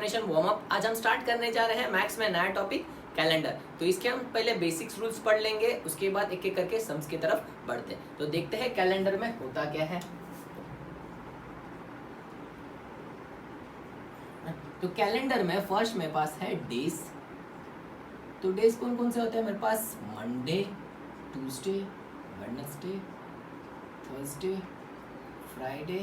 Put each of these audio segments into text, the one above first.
Explanation warm up. आज हम start करने जा रहे हैं मैथ्स में नया टॉपिक कैलेंडर। तो इसके हम पहले बेसिक्स रूल्स पढ़ लेंगे, उसके बाद एक एक करके सम्स की तरफ बढ़ते हैं। तो देखते हैं कैलेंडर में होता क्या है। तो कैलेंडर में फर्स्ट मेरे पास है डेज। तो डेज कौन कौन से होते हैं मेरे पास? Monday, Tuesday, Wednesday, Thursday, Friday,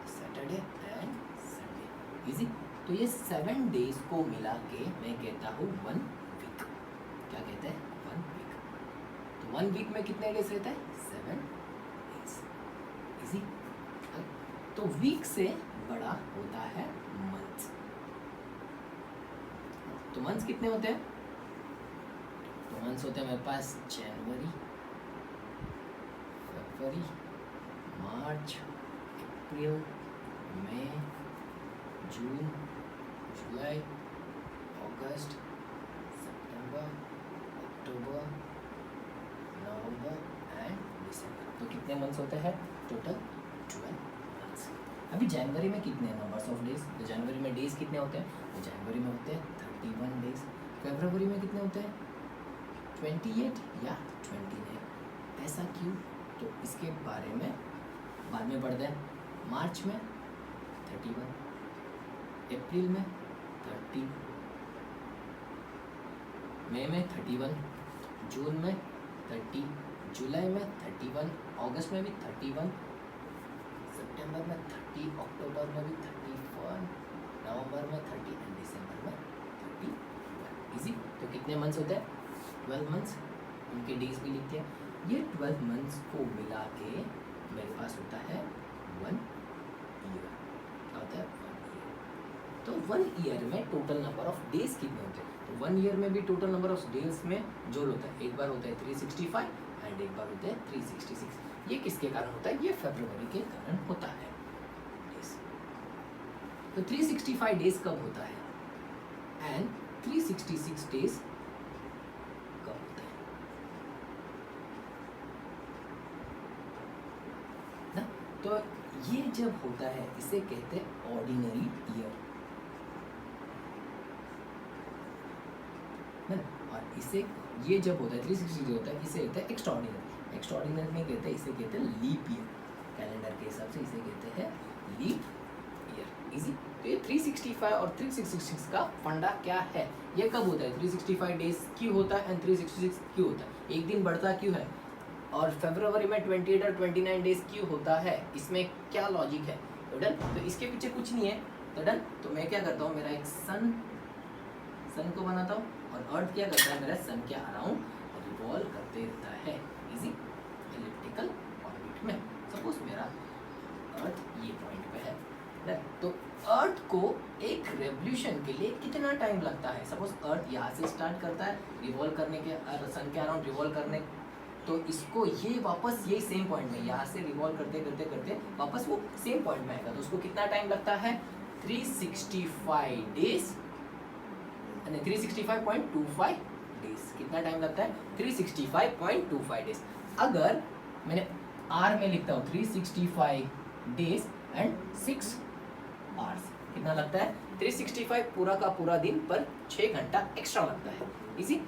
Saturday and Sunday. Easy. तो ये 7 डेज को मिला के मैं कहता हूँ 1 वीक। क्या कहते हैं? 1 वीक। तो 1 वीक में कितने डेज रहते हैं? 7 डेज। इजी। तो वीक से बड़ा होता है मंथ। तो मंथ्स कितने होते हैं? तो मंथ्स होते हैं मेरे पास जनवरी, फरवरी, मार्च, अप्रैल, मई, जून, जुलाई, अगस्त, सितंबर, अक्टूबर, नवंबर एंड दिसंबर। तो कितने मंथ्स होते हैं? Total 12 months. अभी जनवरी में कितने नंबर्स ऑफ डेज? तो जनवरी में डेज कितने होते हैं? तो जनवरी में होते हैं 31 डेज। फरवरी में कितने होते हैं? 28 या 29। ऐसा क्यों? तो इसके बारे में बाद में पढ़ते हैं। मार्च में 31, अप्रैल में 30, मई में 31, जून में 30, जुलाई में 31, अगस्त में भी 31, सितंबर में 30, अक्टूबर में भी 31, नवंबर में 30 एंड दिसंबर में 31। इजी। तो कितने मंथ्स होते हैं? 12 मंथ्स। उनके डेज भी लिखते हैं। ये 12 मंथ्स को मिला के मेरे पास होता है 1 ईयर। क्या होता है? 1 ईयर। तो 1 ईयर में टोटल नंबर ऑफ डेज कितने होते हैं? तो 1 ईयर में भी टोटल नंबर ऑफ डेज में जोड़ होता है। एक बार होता है 365 एंड एक बार होता है 366। ये किसके कारण होता है? ये फरवरी के कारण होता है। तो 365 डेज कब होता है एंड 366 डेज कब होता है ना? तो ये जब होता है इसे कहते हैं ऑर्डिनरी ईयर है ना। और इसे ये जब होता है 360 होता है, इसे कहते हैं एक्स्ट्राऑर्डिनरी। एक्स्ट्राऑर्डिनरी में कहते हैं, इसे कहते हैं लीप ईयर। कैलेंडर के हिसाब से इसे कहते हैं लीप ईयर। इजी। तो ये 365 और 366 का फंडा क्या है? ये कब होता है? 365 डेज क्यों होता है एंड 366 क्यों होता है? एक दिन बढ़ता क्यों है? और फरवरी में 28 और 29 डेज क्यों होता है? इसमें क्या लॉजिक है? तो डन। तो इसके पीछे कुछ नहीं है। तो डन। तो मैं क्या करता हूँ, मेरा एक सन को बनाता हूँ और अर्थ क्या करता है? मेरा सन के अराउंड रिवॉल्व करते रहता है। इजी। एलिप्टिकल ऑर्बिट में। सपोज मेरा अर्थ ये पॉइंट पे है, तो अर्थ को एक रेवोल्यूशन के लिए कितना टाइम लगता है? सपोज अर्थ यहाँ से स्टार्ट करता है रिवॉल्व करने के, सन के अराउंड रिवॉल्व करने, तो इसको ये वापस यही सेम पॉइंट में यहाँ से रिवॉल्व करते करते करते वापस वो सेम पॉइंट में आएगा। तो उसको कितना टाइम लगता है? 365 डेज, 365.25 डेज। कितना टाइम लगता है? 365.25 डेज। अगर मैंने आर में लिखता हूँ 365 डेज एंड 6 आवर्स, कितना लगता है? 365 पूरा का पूरा दिन पर 6 घंटा एक्स्ट्रा लगता है। इसी।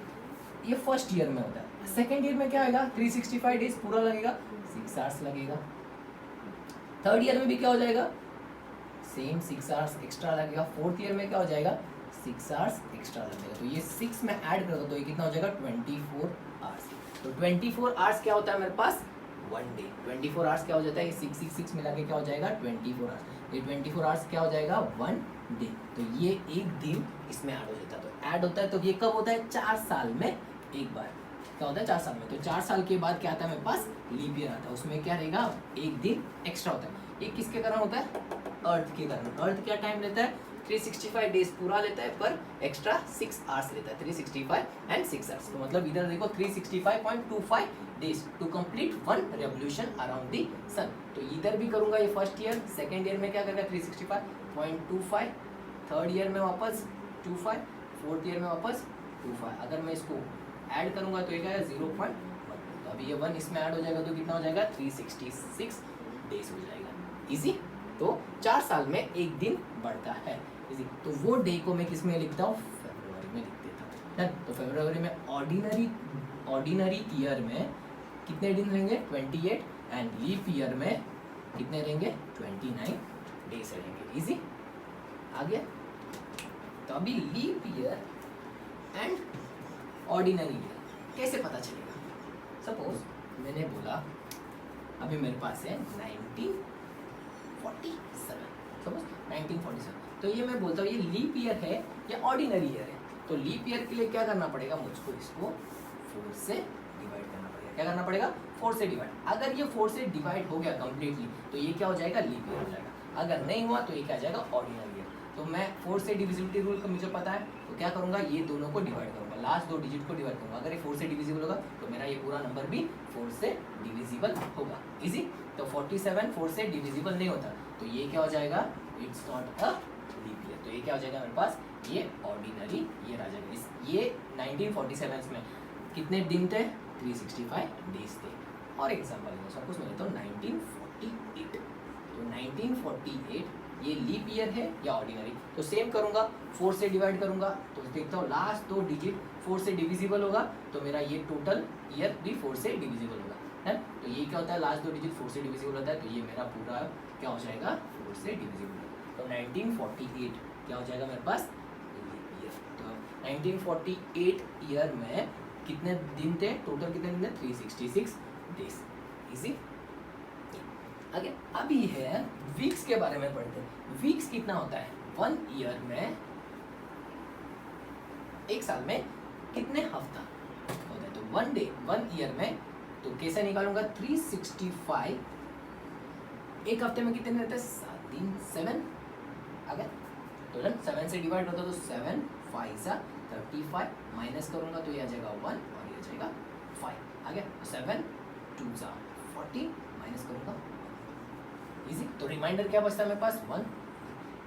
ये फर्स्ट ईयर में होता है। सेकेंड ईयर में क्या आएगा? 365 डेज पूरा लगेगा, 6 आवर्स लगेगा। थर्ड ईयर में भी क्या हो जाएगा? सेम 6 आवर्स एक्स्ट्रा लगेगा। फोर्थ ईयर में क्या हो जाएगा? 6 आवर्स एक्स्ट्रा लगेगा। तो ये 6 में ऐड कर दो तो ये कितना हो जाएगा? 24 आवर्स। तो 24 आवर्स क्या होता है मेरे पास? 1 डे। 24 आवर्स क्या हो जाता है? ये 6 मिला के क्या हो जाएगा? 24 आवर्स। ये 24 आवर्स क्या हो जाएगा? 1 डे। तो ये एक दिन इसमें ऐड हो जाता है। तो ऐड होता है तो ये कब होता है? 4 साल में एक बार। क्या होता है? 4 साल में। तो 4 साल के बाद क्या आता है मेरे पास? लीप ईयर आता है। उसमें क्या रहेगा? एक दिन एक्स्ट्रा होता है। ये किसके कारण होता है? अर्थ के कारण। अर्थ क्या टाइम लेता है? 365 डेज पूरा लेता है पर एक्स्ट्रा 6 आवर्स लेता है। 365 एंड 6 आवर्स। तो मतलब इधर देखो 365.25 days to complete 1 revolution around the sun. तो इधर भी करूंगा ये फर्स्ट ईयर। सेकेंड ईयर में क्या करेगा? 365.25, थर्ड ईयर में वापस 25, फोर्थ ईयर में वापस 25। अगर मैं इसको ऐड करूंगा तो ये क्या है? 0.1। तो अभी ये 1 इसमें ऐड हो जाएगा तो कितना हो जाएगा? 366 डेज हो जाएगा। इजी। तो 4 साल में एक दिन बढ़ता है। इजी। तो वो डे को मैं किस में लिखता हूँ, फरवरी में लिख देता हूँ। डन। तो फरवरी में ऑर्डिनरी ईयर में कितने दिन रहेंगे, 28, एंड लीप ईयर में कितने रहेंगे, 29 डेज रहेंगे। इजी, आ गया। तो अभी leap year and ordinary year कैसे पता चलेगा। सपोज मैंने बोला अभी मेरे पास है 1947, सपोज 1947, तो ये मैं बोलता हूँ ये लीप ईयर है या ऑर्डिनरी ईयर है। तो लीप ईयर के लिए क्या करना पड़ेगा, मुझको इसको 4 से डिवाइड करना पड़ेगा। क्या करना पड़ेगा, 4 से डिवाइड। अगर ये 4 से डिवाइड हो गया कंप्लीटली तो ये क्या हो जाएगा, लीप ईयर हो जाएगा। अगर नहीं हुआ तो ये क्या आ जाएगा, ऑर्डिनरी ईयर। तो मैं 4 से डिविजिबिलिटी रूल का मुझे पता है, तो क्या करूंगा, ये दोनों को डिवाइड करूंगा, लास्ट 2 डिजिट को डिवाइड करूंगा। अगर ये 4 से डिविजिबल होगा तो मेरा ये पूरा नंबर भी 4 से डिविजिबल होगा। इजी। तो 47 4 से डिविजिबल नहीं होता, तो ये क्या हो जाएगा, it's not a leap year. तो ये क्या हो जाएगा मेरे पास, ये ऑर्डिनरी ईयर आ जाएगा। ये 1947 में कितने दिन थे, 365 डेज थे। और एग्जाम्पल सपोज मैं लेता हूँ 1948, तो 1948 ये लीप ईयर है या ऑर्डिनरी। तो सेम करूंगा, 4 से डिवाइड करूंगा, तो देखता हूँ लास्ट 2 डिजिट 4 से डिविजिबल होगा, तो मेरा ये टोटल ईयर भी 4 से डिविजिबल होगा। है, तो ये क्या होता है, लास्ट 2 डिजिट 4 से डिविजिबल होता है, तो ये मेरा पूरा क्या हो जाएगा, 4 से डिविजिबल। तो 1948 क्या हो जाएगा मेरे पास, लीप ईयर। तो 1948 ईयर में कितने दिन थे, टोटल कितने दिन थे, 366 डेज। इजी। आगे अभी है वीक्स के बारे में पढ़ते हैं। वीक्स कितना होता है, 1 ईयर में, एक साल में कितने हफ्ता होता है। तो 1 डे 1 ईयर में, तो कैसे निकालूंगा, 365, एक हफ्ते में कितने रहते हैं, 7 दिन, 7 आ गया। तो 7 से डिवाइड होता है, तो 7 5 सा 35, माइनस करूंगा तो ये आ जाएगा 1 और ये आ जाएगा 5 आ गया। 7 2 सा 40, माइनस करूंगा, इजी। तो रिमाइंडर क्या बचता है मेरे पास, 1।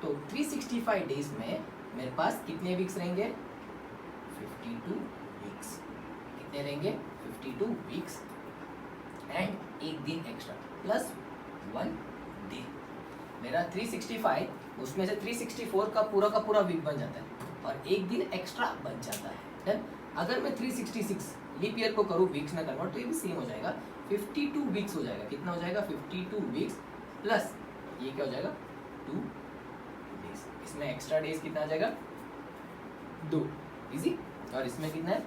तो 365 डेज में मेरे पास कितने वीक्स रहेंगे, 52 वीक्स। कितने रहेंगे, 52 वीक्स एंड एक दिन एक्स्ट्रा प्लस 1 डे। मेरा 365, उसमें से 364 का पूरा वीक बन जाता है और एक दिन एक्स्ट्रा बच जाता है। देन अगर मैं 366 लीप ईयर को करूँ वीक्स में कन्वर्ट, तो ये भी सेम हो जाएगा, 52 वीक्स हो जाएगा। कितना हो जाएगा, 52 वीक्स प्लस ये क्या हो जाएगा, 2 डेज। इसमें एक्स्ट्रा डेज कितना आ जाएगा, 2। इजी। और इसमें कितना है,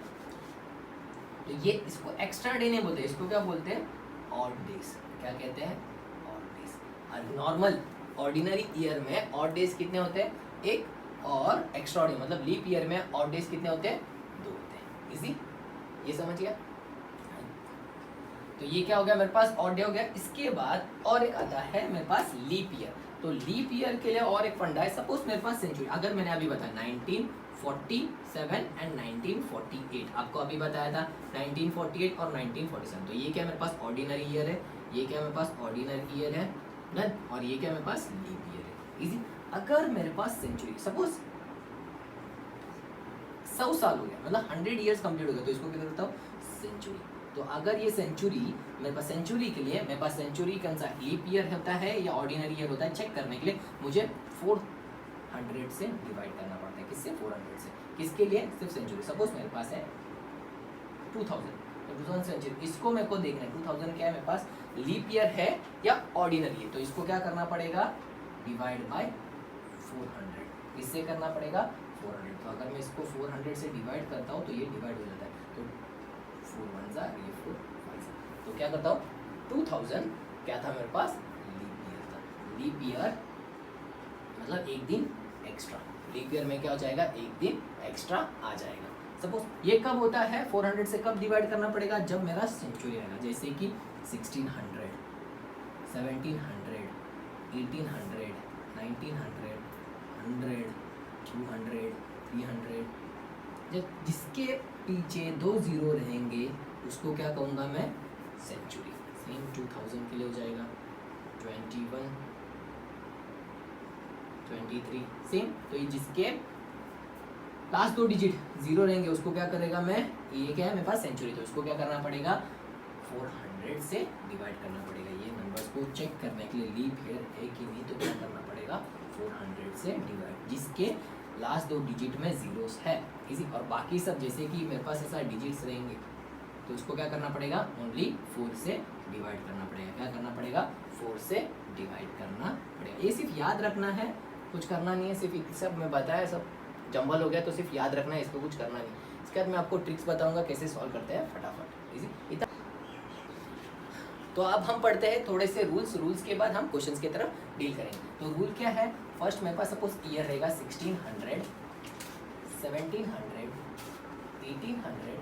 तो ये इसको एक्स्ट्रा डे नहीं बोलते, इसको क्या बोलते हैं, ऑड डेज। क्या कहते हैं, ऑड डेज। और नॉर्मल ऑर्डिनरी ईयर में ऑड डेज कितने होते हैं, 1, और एक्स्ट्रा डे मतलब लीप ईयर में ऑड डेज कितने होते हैं, 2 होते हैं। इजी, ये समझ गया। तो ये क्या हो गया मेरे पास, ऑड डे हो गया। इसके बाद और एक आता है मेरे पास लीप ईयर। तो लीप ईयर के लिए और एक फंडा है, सपोज मेरे पास सेंचुरी, अगर मैंने अभी बताया 1947 एंड 1948, आपको अभी बताया था 1948 और 1947, तो ये क्या मेरे पास ऑर्डिनरी ईयर है, ये क्या मेरे पास ऑर्डिनरी ईयर है, डन। और ये क्या मेरे पास लीप ईयर है। इजी। अगर मेरे पास सेंचुरी, सपोज 100 साल हो गया, मतलब 100 ईयर्स कंप्लीट हो गया, तो इसको क्या करता हूँ, सेंचुरी। तो अगर ये सेंचुरी मेरे पास, सेंचुरी के लिए मेरे पास सेंचुरी कौन सा लीप ईयर होता है या ऑर्डिनरी ईयर होता है, चेक करने के लिए मुझे 400 से डिवाइड करना पड़ता है। किससे, 400 से। किसके लिए, सिर्फ सेंचुरी। सपोज मेरे पास है 2000, तो 2000 सेंचुरी, इसको मेरे को देखना है 2000 क्या है मेरे पास, लीप ईयर है या ऑर्डिनरी है। तो इसको क्या करना पड़ेगा, डिवाइड बाय 400, इससे करना पड़ेगा 400। तो अगर मैं इसको 400 से डिवाइड करता हूँ तो ये डिवाइड हो जाता है, तो 4 1 जा, ये 4 5 जा। तो क्या करता हूँ, 2000 क्या था मेरे पास, लीप ईयर था। लीप ईयर मतलब एक दिन एक्स्ट्रा। लीप ईयर में क्या हो जाएगा, एक दिन एक्स्ट्रा आ जाएगा। सपोज ये कब होता है, 400 से कब डिवाइड करना पड़ेगा, जब मेरा सेंचुरी आएगा। जैसे कि 1600, 1700, 1800, 1900, 100, 200, 300, जिसके पीछे 2 0 रहेंगे उसको क्या कहूँगा मैं, सेंचुरी। सेम 2000 के लिए हो जाएगा 21, 23 सेम। तो ये जिसके लास्ट 2 डिजिट 0 रहेंगे उसको क्या करेगा मैं, ये क्या है मेरे पास सेंचुरी, तो इसको क्या करना पड़ेगा, 400 से डिवाइड करना पड़ेगा। ये नंबर नंबर्स को चेक करने के लिए लीप ईयर है कि नहीं, तो क्या करना पड़ेगा, 400 से डिवाइड, जिसके लास्ट 2 डिजिट में जीरोस है इसी, और बाकी सब जैसे कि मेरे पास ऐसा डिजिट्स रहेंगे तो उसको क्या करना पड़ेगा, ओनली 4 से डिवाइड करना पड़ेगा। क्या करना पड़ेगा, 4 से डिवाइड करना पड़ेगा। ये सिर्फ याद रखना है, कुछ करना नहीं है, सिर्फ सब मैं बताया, सब जंबल हो गया तो सिर्फ याद रखना है, इसको कुछ करना नहीं। इसके बाद मैं आपको ट्रिक्स बताऊंगा कैसे सॉल्व करते हैं फटाफट, इजी इतना। तो अब हम पढ़ते हैं थोड़े से रूल्स के बाद हम क्वेश्चंस की तरफ डील करेंगे। तो रूल क्या है, फर्स्ट मेरे पास सपोज ईयर रहेगा 1600, 1700, 1800,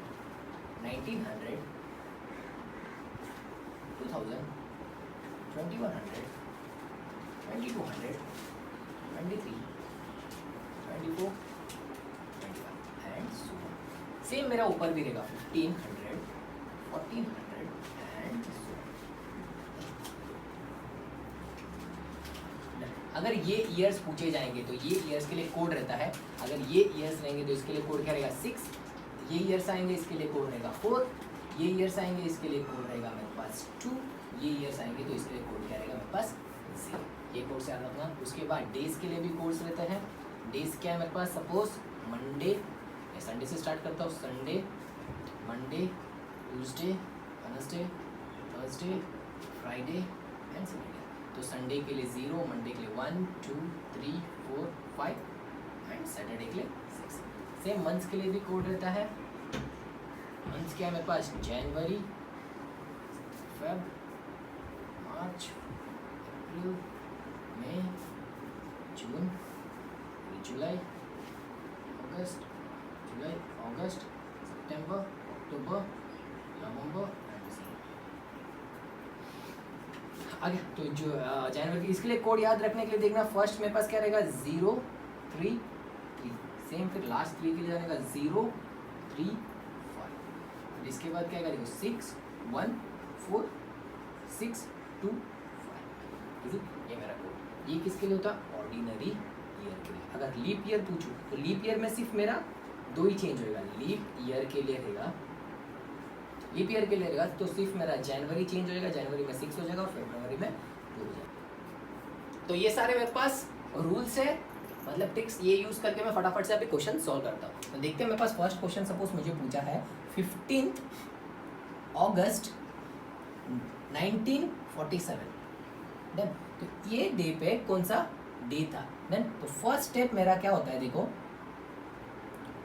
1900, 2000, 2100, 2200, 23, 24, 25 एंड सो ऑन। सेम मेरा ऊपर भी रहेगा 1500, 1400 एंड सो ऑन। अगर ये ईयर्स पूछे जाएंगे तो ये ईयर्स के लिए कोड रहता है, अगर ये ईयर्स रहेंगे तो इसके लिए कोड क्या रहेगा 6, ये ईयर्स आएंगे इसके लिए कोड रहेगा 4, ये ईयर्स आएंगे इसके लिए कोड रहेगा मेरे पास 2, ये ईयर्स आएंगे तो इसके लिए कोड क्या रहेगा मेरे पास 0। ये कोड से याद रखना। उसके बाद डेज के लिए भी कोड्स रहते हैं। डेज क्या है मेरे पास, सपोज मंडे, संडे से स्टार्ट करता हूँ, Sunday, Monday, Tuesday, Wednesday, Thursday, Friday and Saturday. तो संडे के लिए 0, मंडे के लिए 1, 2, 3, 4, 5 एंड सैटरडे के लिए 6। सेम मंथ्स के लिए भी कोड रहता है। मंथ्स क्या है मेरे पास, जनवरी, Feb, March, April, May, June, July, August, September, October, November and दिसंबर। आगे तो जो जनवरी, इसके लिए कोड याद रखने के लिए देखना, फर्स्ट मेरे पास क्या रहेगा 0, 3, 3। सेम फिर लास्ट 3 के लिए जाने का 0, 3, 5। इसके बाद क्या करेंगे 6, 1, 4, 6, 2, 5। ये मेरा कोड। ये किसके लिए होता है, ऑर्डिनरी ईयर के लिए। अगर लीप ईयर पूछूं तो लीप ईयर में सिर्फ मेरा 2 ही चेंज होएगा। लीप ईयर के लिए रहेगा, लीप ईयर के लिए रहेगा तो सिर्फ मेरा जनवरी चेंज हो जाएगा, जनवरी में 6 हो जाएगा और फरवरी में 2 हो जाएगा। तो ये सारे मेरे पास रूल्स है, मतलब ट्रिक्स, ये यूज करके मैं फटाफट से अभी क्वेश्चन सॉल्व करता हूँ। तो देखते हैं मेरे पास फर्स्ट क्वेश्चन सपोज मुझे पूछा है 15 अगस्त 1947। देन तो ये डे पे कौन सा डे था। देन तो फर्स्ट स्टेप मेरा क्या होता है, देखो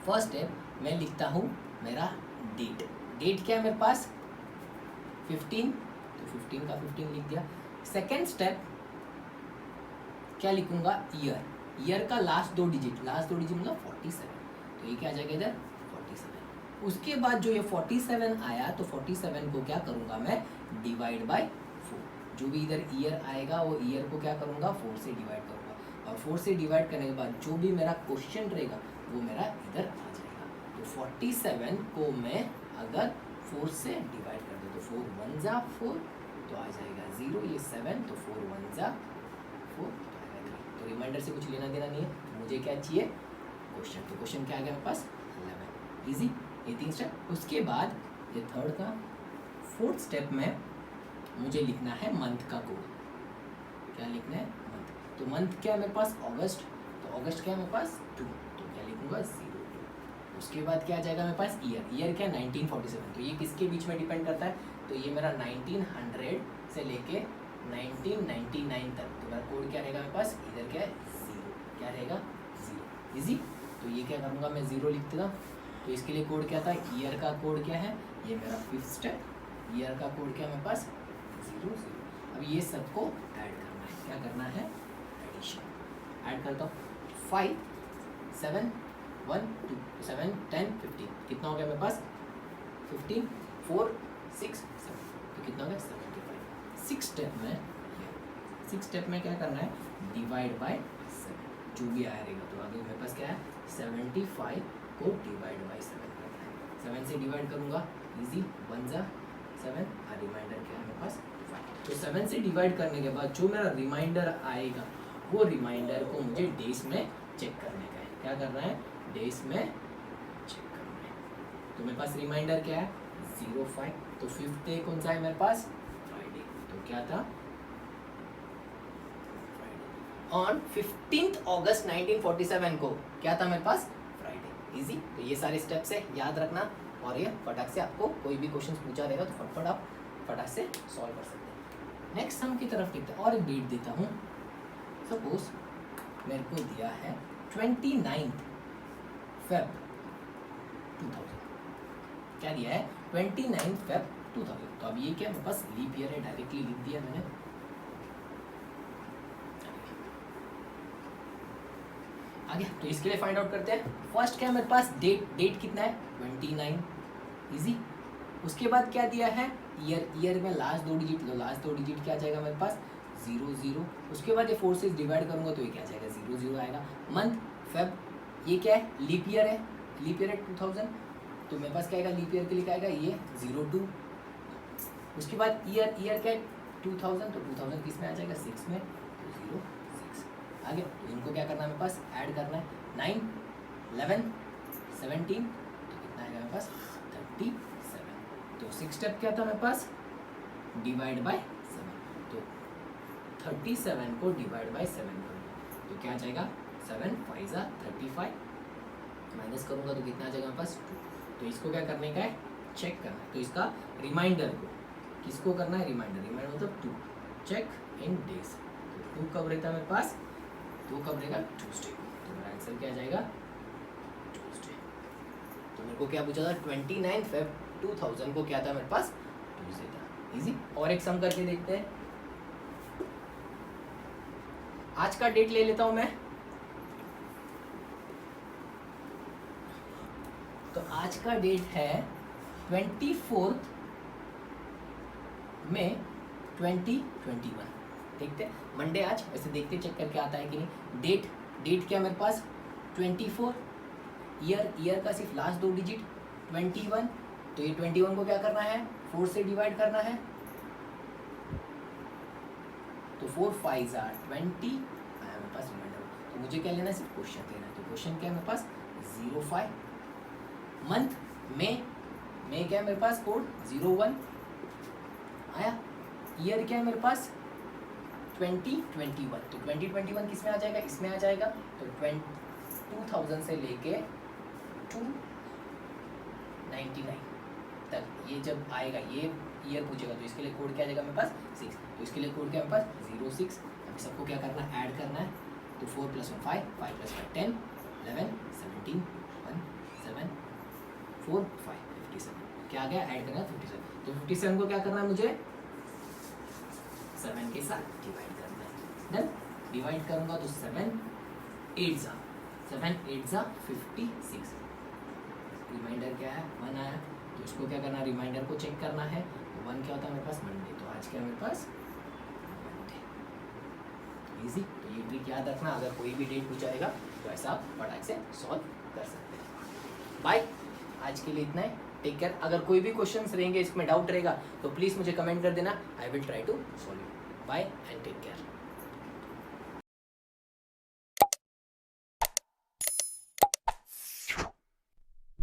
फर्स्ट स्टेप मैं लिखता हूँ मेरा डेट। डेट क्या है मेरे पास 15, तो 15 का 15 लिख दिया। सेकेंड स्टेप क्या लिखूंगा, ईयर, ईयर का लास्ट 2 डिजिट मतलब 47, तो ये क्या आ जाएगा इधर 47। उसके बाद जो ये 47 आया तो 47 को क्या करूंगा मैं, डिवाइड बाय 4। जो भी इधर ईयर आएगा वो ईयर को क्या करूंगा 4 से डिवाइड करूंगा, और 4 से डिवाइड करने के बाद जो भी मेरा क्वेश्चन रहेगा वो मेरा इधर आ जाएगा। तो 47 को मैं अगर 4 से डिवाइड कर दो तो 4 1 जा 4 तो आ जाएगा 0, ये 7 तो 4 1 जा 4 तो आएगा 3। तो रिमाइंडर से कुछ लेना देना नहीं है, मुझे क्या चाहिए क्वेश्चन। तो क्वेश्चन क्या आ गया मेरे पास 11, इजी। ये 3 स्टेप। उसके बाद ये थर्ड का फोर्थ स्टेप में मुझे लिखना है मंथ का कोड। क्या लिखना है, मंथ। तो मंथ क्या है मेरे पास अगस्त, तो अगस्त क्या है मेरे पास 2, तो क्या लिखूंगा 02। उसके बाद क्या आ जाएगा मेरे पास ईयर, ईयर क्या 1947, तो ये किसके बीच में डिपेंड करता है, तो ये मेरा 1900 से लेके 1999 तक। तो मेरा कोड क्या रहेगा मेरे पास, इधर क्या है 0, क्या रहेगा 0, इजी। तो ये क्या करूँगा मैं 0 लिख देगा। तो इसके लिए कोड क्या था, ईयर का कोड क्या है, ये मेरा फिफ्थ स्टेप, ईयर का कोड क्या है मेरे पास 0 0। अब ये सबको ऐड करना है, क्या करना है एडिशन। ऐड करता हूँ 5 7 1 2 7 10 15, कितना हो गया मेरे पास 15 4 6 7, तो कितना हो गया 75। 6 स्टेप में क्या करना है, डिवाइड बाय 7, जो भी आया रहेगा। तो आगे मेरे पास क्या है 75 को डिवाइड बाय 7 करना है। 7 से डिवाइड करूँगा, इजी, 1 जा 7, और रिमाइंडर क्या है मेरे पास 5। तो 7 से डिवाइड करने के बाद जो मेरा रिमाइंडर आएगा वो रिमाइंडर को मुझे डेज में चेक करने का है। क्या करना है, डेज में चेक करना है। तो मेरे पास रिमाइंडर क्या है 05, तो फिफ्थ डे कौन सा है मेरे पास फ्राइडे, तो क्या था ऑन 15 अगस्त 1947 को क्या था मेरे पास, फ्राइडे। इजी। तो ये सारे स्टेप्स है, याद रखना, और ये फटाक से आपको कोई भी क्वेश्चन पूछा रहेगा तो फटफट आप फटाक से सॉल्व कर सकते हैं। नेक्स्ट सम की तरफ देखते हैं, और एक डेट देता हूँ। सपोज मेरे को दिया है 29 फेब 2000, क्या दिया है 29 फेब 2000। तो अब ये क्या मेरे पास लीप ईयर है, डायरेक्टली लिख दिया मैंने। आगे तो इसके लिए फाइंड आउट करते हैं। फर्स्ट क्या मेरे पास डेट कितना है 29, इजी। उसके बाद क्या दिया है ईयर में लास्ट दो डिजिट लो, लास्ट दो डिजिट क्या आ जाएगा मेरे पास 00। उसके बाद ये 4 से डिवाइड करूंगा तो ये क्या आ जाएगा 00 आएगा। मंथ फेब, ये क्या है लीप ईयर है, लीप ईयर है 2000, तो मेरे पास क्या आएगा लीप ईयर के लिए क्या आएगा ये 02। उसके बाद ईयर क्या है 2000, तो 2000 किस में आ जाएगा 6 में, तो 06। आगे तो इनको क्या करना है मेरे पास ऐड करना है, 9 11 17, तो कितना आएगा मेरे पास 37। तो 6 स्टेप क्या था मेरे पास डिवाइड बाय 7, तो 37 को डिवाइड बाय 7 करूँगा तो क्या आ जाएगा 7 5 जा 35, माइनस करूँगा तो कितना आ जाएगा मेरे पास 2। तो इसको क्या करने का है चेक करना है, तो इसका रिमाइंडर को किसको करना है रिमाइंडर मतलब 2, चेक इन डेज। तो 2 कब रहता है मेरे पास, 2 कब रहेगा ट्यूसडे, तो मेरा आंसर क्या आ जाएगा ट्यूसडे। तो मेरे को क्या पूछा था 29 फेब 2000 को क्या था मेरे पास ट्यूसडे था। इजी। और एक सम करके देखते हैं। आज का डेट ले लेता हूं मैं, तो आज का डेट है 24 मई 2021। देखते हैं मंडे आज, वैसे देखते चेक करके आता है कि नहीं। डेट क्या मेरे पास 24, ईयर का सिर्फ लास्ट दो डिजिट 21, तो ये 21 को क्या करना है 4 से डिवाइड करना है, तो 4 5 आर 20 आया मेरे पास रिमाइंडर। तो मुझे क्या लेना है सिर्फ क्वेश्चन लेना है, तो क्वेश्चन क्या है मेरे पास 05। मंथ मे क्या है मेरे पास कोड 01 आया। ईयर क्या है मेरे पास 2021, तो 2021 किस में आ जाएगा इसमें आ जाएगा, तो 2000 से लेके 299 तक ये जब आएगा ये ईयर पूछेगा तो इसके लिए कोड क्या आ जाएगा मेरे पास 6, तो इसके लिए कोड क्या है मेरे पास 06। अभी सबको क्या करना है ऐड करना है, तो 4 + 1 5, 5 + 5 10 11 17 1 7 4 5 57, क्या आ गया ऐड करना है 57। तो 57 को क्या करना है मुझे 7 के साथ डिवाइड करना है। डन। डिवाइड करूंगा तो 7 8 जा 56। रिमाइंडर क्या है 1 आया, तो इसको क्या करना है रिमाइंडर को चेक करना है। 1 क्या होता है मेरे पास मंडे, तो आज क्या है मेरे पास मंडे। इजी। तो ये ट्रिक याद रखना, अगर कोई भी डेट पूछाएगा तो ऐसा आप फटाक से सॉल्व कर सकते हैं। बाय, आज के लिए इतना है, टेक केयर। अगर कोई भी क्वेश्चंस रहेंगे इसमें डाउट रहेगा तो प्लीज़ मुझे कमेंट कर देना, I will try to solve you. Bye and take care.